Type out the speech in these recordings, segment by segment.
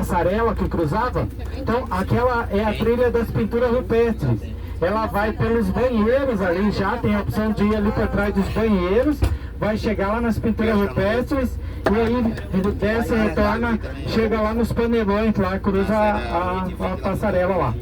passarela que cruzava. Então aquela é a trilha das pinturas rupestres. Ela vai pelos banheiros ali, já tem a opção de ir ali por trás dos banheiros, vai chegar lá nas pinturas rupestres e aí ele desce, retorna, chega lá nos panelões, lá cruza a passarela lá.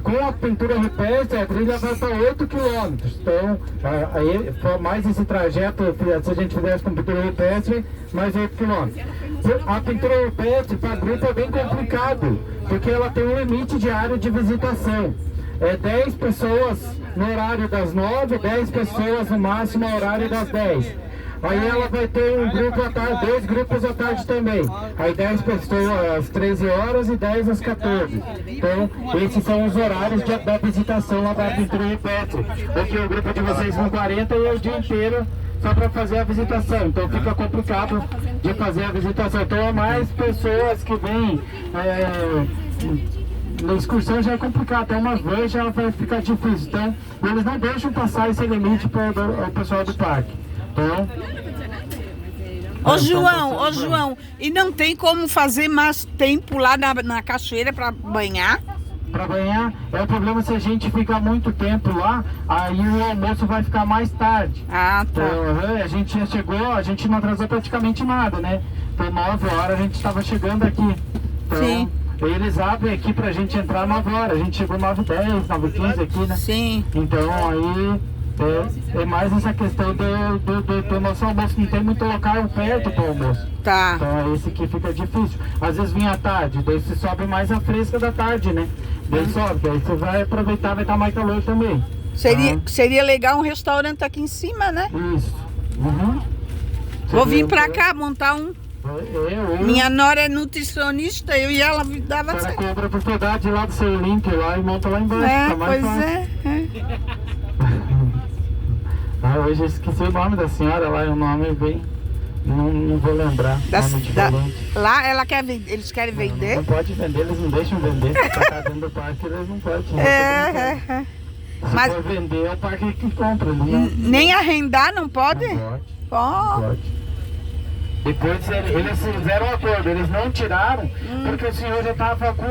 Com a pintura rupestre, a trilha vai para 8 km. Então, aí, mais esse trajeto, se a gente fizesse com pintura rupestre, mais 8 km. A pintura rupestre para grupo é bem complicado, porque ela tem um limite de área de visitação. 10 pessoas no horário das 9, 10 pessoas no máximo no horário das 10. Aí ela vai ter um grupo à tarde, 2 grupos à tarde também. Aí 10 pessoas às 13 horas e 10 às 14. Então, esses são os horários da visitação lá da pintura rupestre. Porque o grupo de vocês vão 40 e é o dia inteiro só para fazer a visitação. Então fica complicado de fazer a visitação. Então é mais pessoas que vêm. Na excursão já é complicado, até umas vans já vai ficar difícil. Então, eles não deixam passar esse limite para o pessoal do parque. Então, Ô João, e não tem como fazer mais tempo lá na cachoeira para banhar? Para banhar, é o problema se a gente ficar muito tempo lá, aí o almoço vai ficar mais tarde. Ah, tá. Então, a gente já chegou, a gente não atrasou praticamente nada, né? Por 9 horas a gente estava chegando aqui. Então, sim. Eles abrem aqui pra gente entrar 9 horas, a gente chegou 9h10, 9h15 aqui, né? Sim. Então aí é mais essa questão do nosso almoço, não tem muito local perto para o almoço. Tá. Então é esse que fica difícil. Às vezes vinha à tarde, daí você sobe mais a fresca da tarde, né? Daí sobe, daí você vai aproveitar, vai estar mais calor também. Seria legal um restaurante aqui em cima, né? Isso. Uhum. Vou vir pra cá montar um. Eu. Minha nora é nutricionista, eu e ela dava Ela certo. compra a propriedade lá do seu link lá e monta lá embaixo. É, tá mais pois fácil. Hoje eu esqueci o nome da senhora lá, é um nome bem. Não vou lembrar. Nome diferente. Lá ela quer vender, eles querem vender? Não pode vender, eles não deixam vender. Se tá dentro do parque, eles não podem. Se Mas for vender, é o parque que compra. Não, nem arrendar não pode? Não pode. Oh. Não pode. Depois eles fizeram um acordo, eles não tiraram, porque o senhor já estava com...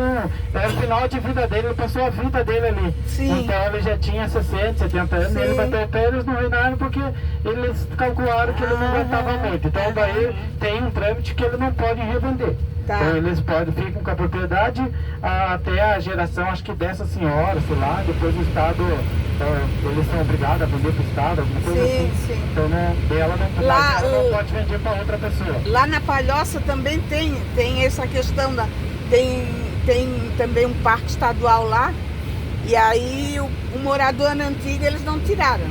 Era o final de vida dele, ele passou a vida dele ali. Sim. Então ele já tinha 60, 70 anos, Sim. ele bateu o pé, eles não reinaram porque eles calcularam que ele não aguentava muito. Então daí tem um trâmite que ele não pode revender. Tá. Então eles ficam com a propriedade até a geração, acho que dessa senhora, sei lá, depois o Estado, eles são obrigados a vender para o Estado, alguma coisa assim. Sim. Então ela não pode vender para outra pessoa. Lá na Palhoça também tem essa questão tem também um parque estadual lá. E aí o morador antigo eles não tiraram.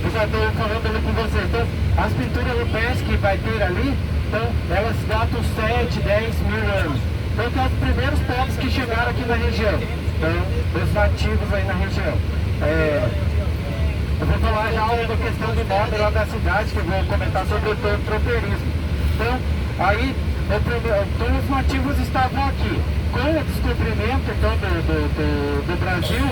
Eu já estou falando ali com você. Então, as pinturas rupestres que vai ter ali, então, elas datam 7, 10 mil anos. Então, são os primeiros povos que chegaram aqui na região. Então, os nativos aí na região. Eu vou falar já uma questão de moda lá da cidade, que eu vou comentar sobre o tropeirismo. Então, aí, então, os nativos estavam aqui. Com o descobrimento então, do Brasil,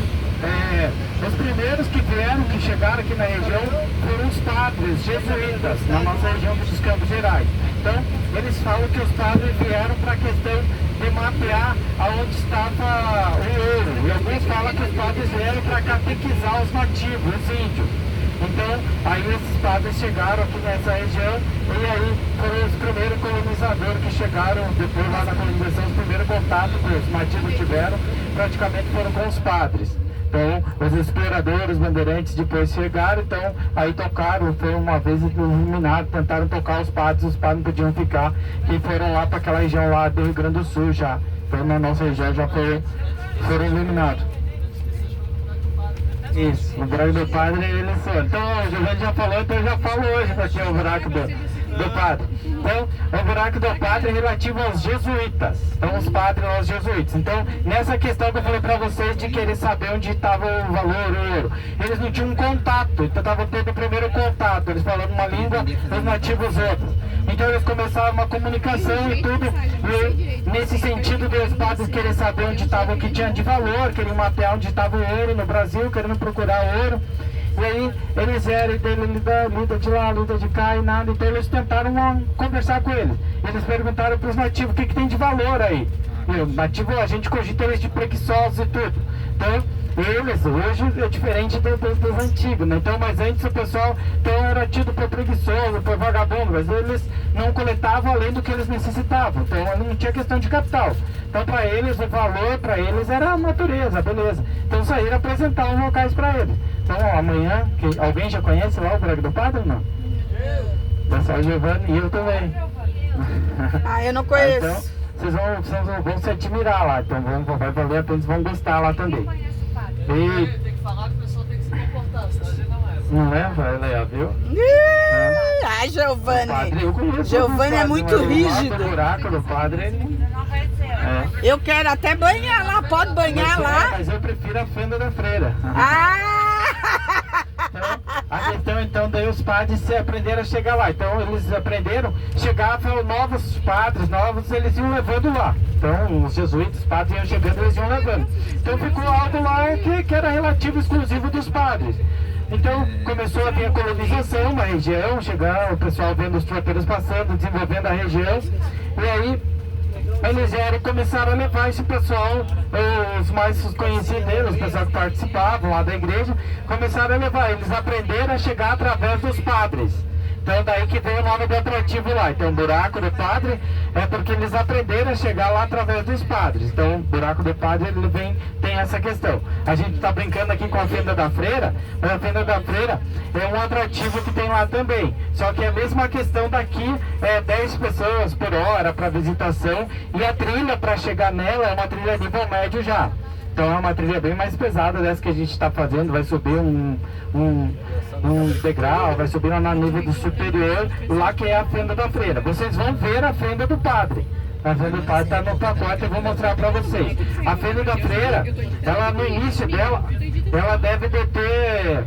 os primeiros que vieram, que chegaram aqui na região, foram os padres jesuítas, na nossa região dos Campos Gerais. Então, eles falam que os padres vieram para a questão de mapear aonde estava o ouro. E alguns falam que os padres vieram para catequizar os nativos, os índios. Então, aí esses padres chegaram aqui nessa região e aí foram os primeiros colonizadores que chegaram, depois lá na colonização, os primeiros contatos que os nativos tiveram, praticamente foram com os padres. Então, os exploradores, os bandeirantes depois chegaram, então, aí tocaram, foi uma vez eliminados, tentaram tocar os padres não podiam ficar, e foram lá para aquela região lá do Rio Grande do Sul já. Então, na nossa região já foram eliminados. Isso, o buraco do padre, eles foram. Então, o Giovanni já falou, então eu já falo hoje para que é o buraco do padre. Então, o buraco do padre é relativo aos jesuítas. Então, os padres aos jesuítas. Então, nessa questão que eu falei para vocês de querer saber onde estava o valor, o ouro, eles não tinham um contato. Então, estavam tendo o primeiro contato. Eles falando uma língua, os nativos outra. Então, eles começaram uma comunicação e tudo. E, nesse sentido, os padres querem saber onde estava o que tinha de valor, queriam mapear onde estava o ouro no Brasil, querendo procurar ouro. E aí eles eram, lida de lá, lida de cá e nada, então eles tentaram conversar com eles. eles perguntaram para os nativos o que tem de valor aí. E o nativo, a gente cogita eles de preguiçosos e tudo. Então, eles hoje é diferente dos antigos, né? Então, mas antes o pessoal então, era tido por preguiçoso, por vagabundo, mas eles não coletavam além do que eles necessitavam. Então, não tinha questão de capital. Então, para eles, o valor para eles era a natureza, beleza. Então, saíram apresentar os locais para eles. Então, amanhã, alguém já conhece lá o Buraco do Padre ou não? Pessoal Giovanni e eu também. Ah, eu não conheço. Então, vocês vão se admirar lá. Então, vai valer a pena, eles vão gostar lá também. Tem que falar que o pessoal tem que se comportar, senão a gente não leva. Não leva? Ela viu? Ai, Giovanni. Padre, eu conheço. Giovanni é muito rígido. O buraco do padre, ele... Eu quero até banhar lá, pode banhar lá. Mas eu prefiro a fenda da freira. Então, a questão então, daí os padres se aprenderam a chegar lá. Então eles aprenderam, chegavam novos padres, eles iam levando lá. Então os jesuítas, os padres iam chegando, eles iam levando. Então ficou algo lá que era relativo, exclusivo dos padres. Então começou a vir a colonização na região, chegar o pessoal vendo os tropeiros passando, desenvolvendo a região. E aí eles começaram a levar esse pessoal, os mais conhecidos deles, os pessoal que participavam lá da igreja, começaram a levar. Eles aprenderam a chegar através dos padres. Então daí que veio o nome do atrativo lá. Então Buraco do Padre é porque eles aprenderam a chegar lá através dos padres. Então Buraco do Padre ele tem essa questão. A gente está brincando aqui com a Fenda da Freira, mas a Fenda da Freira é um atrativo que tem lá também. Só que é a mesma questão daqui, 10 pessoas por hora para visitação, e a trilha para chegar nela é uma trilha nível médio já. Então é uma trilha bem mais pesada dessa que a gente está fazendo, vai subir um degrau, vai subir lá no nível do superior, lá que é a Fenda da Freira. Vocês vão ver a Fenda do Padre. A Fenda do Padre está no pacote, eu vou mostrar para vocês. A Fenda da Freira, ela no início dela, ela deve ter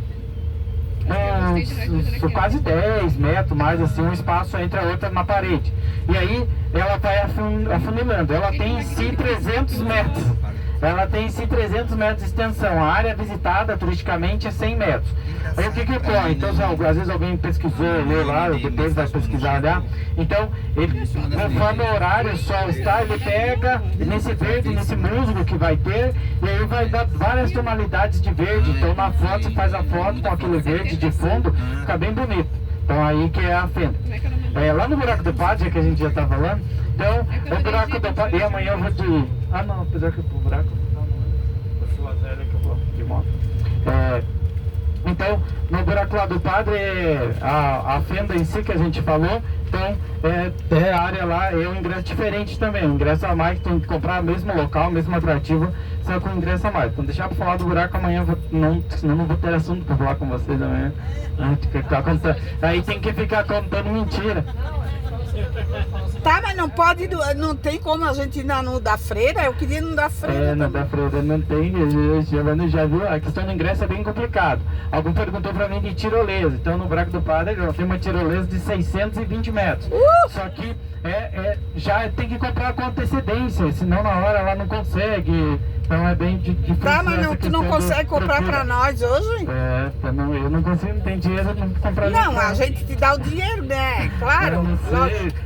quase 10 metros, mais assim, um espaço entre a outra na parede. E aí ela vai afunilando, ela tem em si 300 metros. Ela tem em si 300 metros de extensão. A área visitada turisticamente é 100 metros. Aí o que ocorre? Então, às vezes alguém pesquisou, leu lá, depois vai pesquisar lá. Então, conforme o horário, o sol está, ele pega nesse verde, nesse musgo que vai ter, e aí vai dar várias tonalidades de verde. Então, na foto, você faz a foto com aquele verde de fundo, fica bem bonito. Então, aí que é a fenda. Lá no Buraco do Padre, que a gente já está falando, então, o Buraco do Padre, e amanhã eu vou de... Ah, não, apesar que o buraco... Não, velha que eu vou de moto. Então, no Buraco lá do Padre, a fenda em si que a gente falou, então, a área lá é um ingresso diferente também, um ingresso a mais, tem que comprar o mesmo local, mesmo atrativo, só com ingresso a mais. Então, deixar para falar do buraco amanhã, senão não vou ter assunto para falar com vocês amanhã. Aí tem que ficar contando mentira. Tá, mas não pode, não tem como a gente ir no da Freira? Eu queria ir no da Freira. No da Freira não tem, Giovanni já viu, a questão do ingresso é bem complicado. Alguém perguntou pra mim de tirolesa, então no Buraco do Padre tem uma tirolesa de 620 metros. Só que já tem que comprar com antecedência, senão na hora ela não consegue. Então é bem difícil. Tá, mas tu não consegue comprar pra nós hoje? Eu não consigo, não tem dinheiro pra comprar. Não, a gente te dá o dinheiro, né? Claro.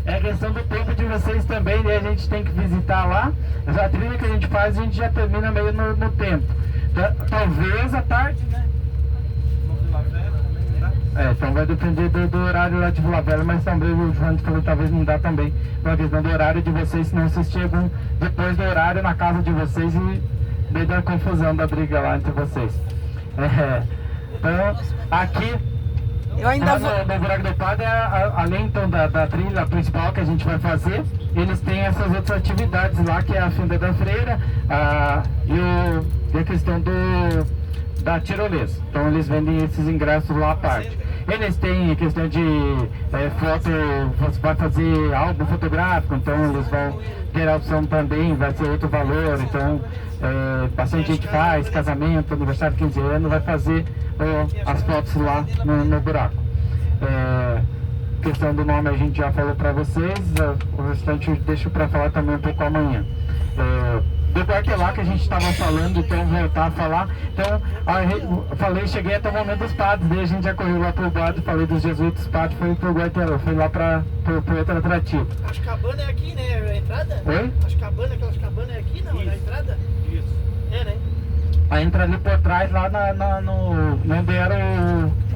É questão do tempo de vocês também, né? A gente tem que visitar lá. A trilha que a gente faz, a gente já termina meio no tempo. Talvez à tarde, né? Então vai depender do horário lá de Vila Velha, mas também o João falou talvez não dá também, pela questão do horário de vocês, senão vocês chegam depois do horário na casa de vocês e meio da confusão da briga lá entre vocês. Então, aqui eu ainda no Buraco do Padre, além então da trilha principal que a gente vai fazer, eles têm essas outras atividades lá, que é a Fenda da Freira e a questão da tirolesa. Então eles vendem esses ingressos lá à parte. Eles têm a questão de foto, você vai fazer álbum fotográfico, então eles vão ter a opção também, vai ser outro valor. Então bastante gente faz casamento, aniversário de 15 anos, vai fazer as fotos lá no buraco. Questão do nome a gente já falou para vocês, o restante eu deixo para falar também um pouco amanhã. do Guartelá que a gente estava falando, então voltar a falar. Então, cheguei até o momento dos padres, daí a gente já correu lá pro guarda, falei dos jesuítas, padres, foi pro Guartelá, foi lá pro outro atrativo. As cabanas é aqui, né? A entrada? Oi? As cabanas, aquelas cabanas é aqui, não? Na entrada? Isso. É, né? Aí entra ali por trás, lá no onde era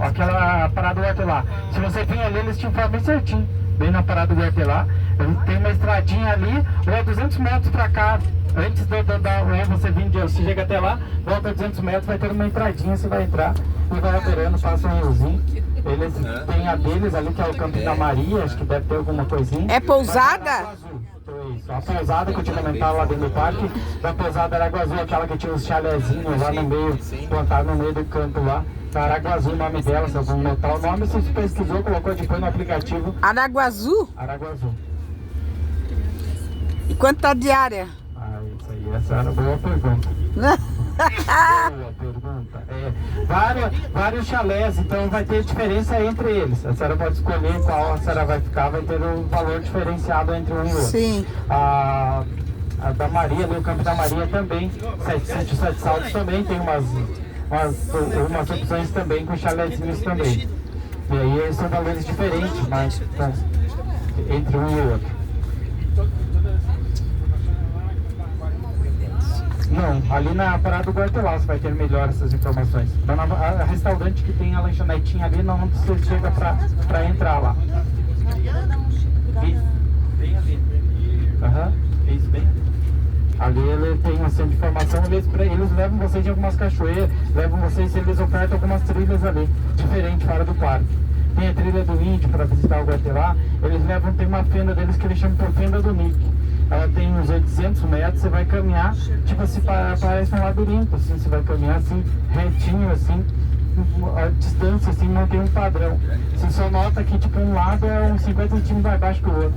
aquela parada do Guartelá. Se você vir ali, eles te informam bem certinho, bem na parada do Guartelá. Tem uma estradinha ali, ou 200 metros pra cá. Antes você vir, você chega até lá, volta 200 metros, vai ter uma entradinha, você vai entrar e vai operando, passa um riozinho. Eles têm a deles ali, que é o Campo da Maria, acho que deve ter alguma coisinha. É pousada? Isso, a pousada que eu tinha comentado lá dentro do parque, da pousada Araguazu, aquela que tinha os chalezinhos lá no meio, plantado no meio do campo lá. Araguazu, o nome dela, se algum notar o nome, se você pesquisou, colocou depois no aplicativo. Araguazu? Araguazu. E quanto tá a diária? Isso aí, essa era uma boa pergunta. Boa pergunta. Vários chalés, então vai ter diferença entre eles. A senhora pode escolher qual a senhora vai ficar, vai ter um valor diferenciado entre um e outro. Sim. A da Maria, ali, o Campo da Maria também, 707 saltos também, tem umas opções também com chalézinhos também. E aí são valores diferentes, mas entre um e o outro. Não, ali na parada do Guartelá você vai ter melhor essas informações. A restaurante que tem a lanchonetinha ali, não você chega pra entrar lá. Isso, bem ali. Aham, isso, bem ali. Ali ele tem uma centro de informação, eles levam vocês em algumas cachoeiras, levam vocês, eles ofertam algumas trilhas ali, diferente fora do parque. Tem a trilha do Índio para visitar o Guartelá, eles levam, tem uma fenda deles que eles chamam por fenda do Nick. Ela tem uns 800 metros, você vai caminhar, tipo assim, parece um labirinto, assim, você vai caminhar assim, retinho, assim, a distância, assim, não tem um padrão. Você só nota que, tipo, um lado é uns 50 centímetros mais baixo que o outro.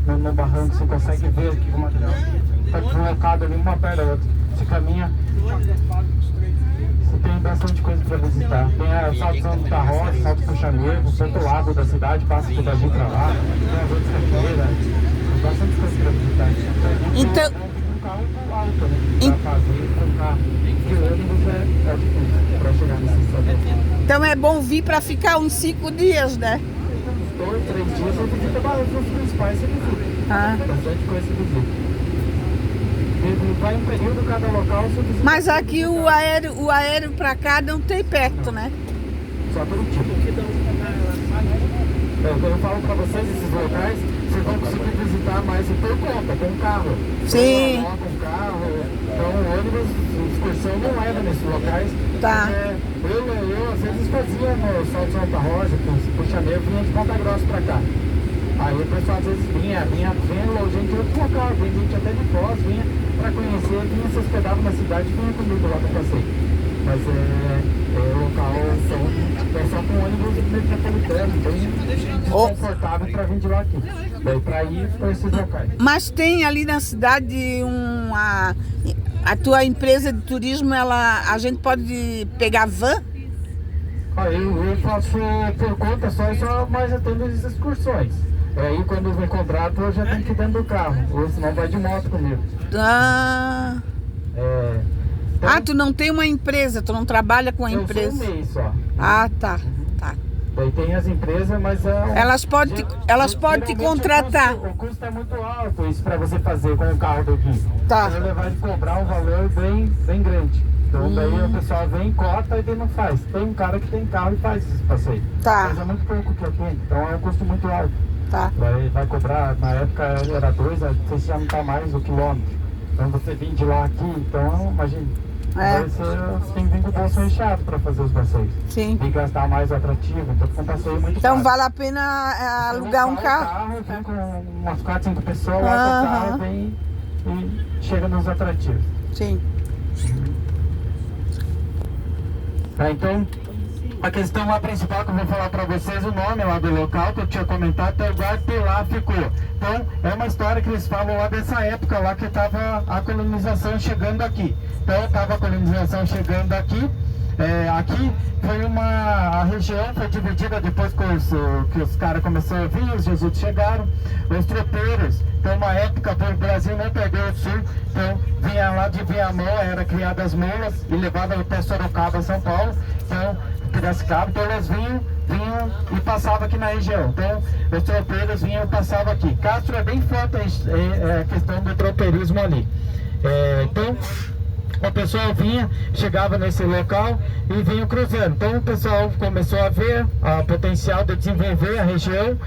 No barranco, você consegue ver aqui o material está colocado ali uma perto da outra. Você caminha, você tem bastante coisa para visitar. Tem a Salto Santa Rosa, Salto Puxa-Nervo, Santo Lago da cidade, passa por Bagir para lá, tem as outras cachoeiras. Bastante coisa para visitar. Então, Um carro alto, né? Para fazer, um carro de ônibus é difícil para chegar nesse estado. então é bom vir para ficar uns 5 dias, né? Uns 2, 3 dias você visita os principais, você visita. Bastante coisa você visita. Vai um período cada local, você visita. Mas aqui o aéreo para cá não tem perto, né? Só por um tipo. Eu falo para vocês, esses locais, vocês vão conseguir visitar mais por conta, com carro. Sim. Com carro, então ônibus, excursão não leva nesses locais. Tá. Eu às vezes fazia no Salto Santa Rosa, Puxa-Nervo, vinha de Ponta Grossa pra cá. Aí o pessoal às vezes vinha gente de outro local, vinha gente até de Foz, vinha pra conhecer, vinha se hospedava na cidade e vinha comigo lá no passeio. Mas o local é só com ônibus metropolitano, bem confortável para vir de lá aqui. Daí para ir para esses locais. Mas tem ali na cidade a tua empresa de turismo, a gente pode pegar van? Eu faço por conta só mais atendo as excursões. Aí quando me contrato eu já tenho que ir dentro do carro, ou senão vai de moto comigo. Então, tu não tem uma empresa, tu não trabalha com a empresa? Eu sou um mês só. Tá. Daí tem as empresas, mas elas podem te contratar. O custo é muito alto isso para você fazer com o carro daqui. Tá. Então ele vai cobrar um valor bem grande. Então daí o pessoal vem, cota e daí não faz. Tem um cara que tem carro e faz esse passeio. Tá. Mas é muito pouco que eu tenho, então é um custo muito alto. Tá. Vai cobrar, na época era 2, você já não está mais o quilômetro. Então você vem de lá aqui, então imagina. Você tem que vir com o bolso recheado para fazer os passeios. Sim. E gastar mais atrativo, então fica um passeio muito Então caro. vale a pena alugar um carro? Vem com umas 4, 5 pessoas lá com o carro, vem e chega nos atrativos. Sim. Então, a questão lá principal que eu vou falar para vocês, o nome lá do local que eu tinha comentado, é o Guartelá ficou. Então, é uma história que eles falam lá dessa época lá que estava a colonização chegando aqui. Então, estava a colonização chegando aqui. Aqui foi a região foi dividida depois que os caras começaram a vir, os jesuítas chegaram, os tropeiros. Então, uma época para o Brasil não perder o sul, então vinha lá de Viamão era criada as mulas e levadas até Sorocaba, São Paulo, então Piracicaba, então elas vinham e passavam aqui na região. Então os tropeiros vinham e passavam aqui. Castro é bem forte a questão do tropeirismo ali. Então o pessoal vinha, chegava nesse local e vinha cruzando. Então o pessoal começou a ver o potencial de desenvolver a região.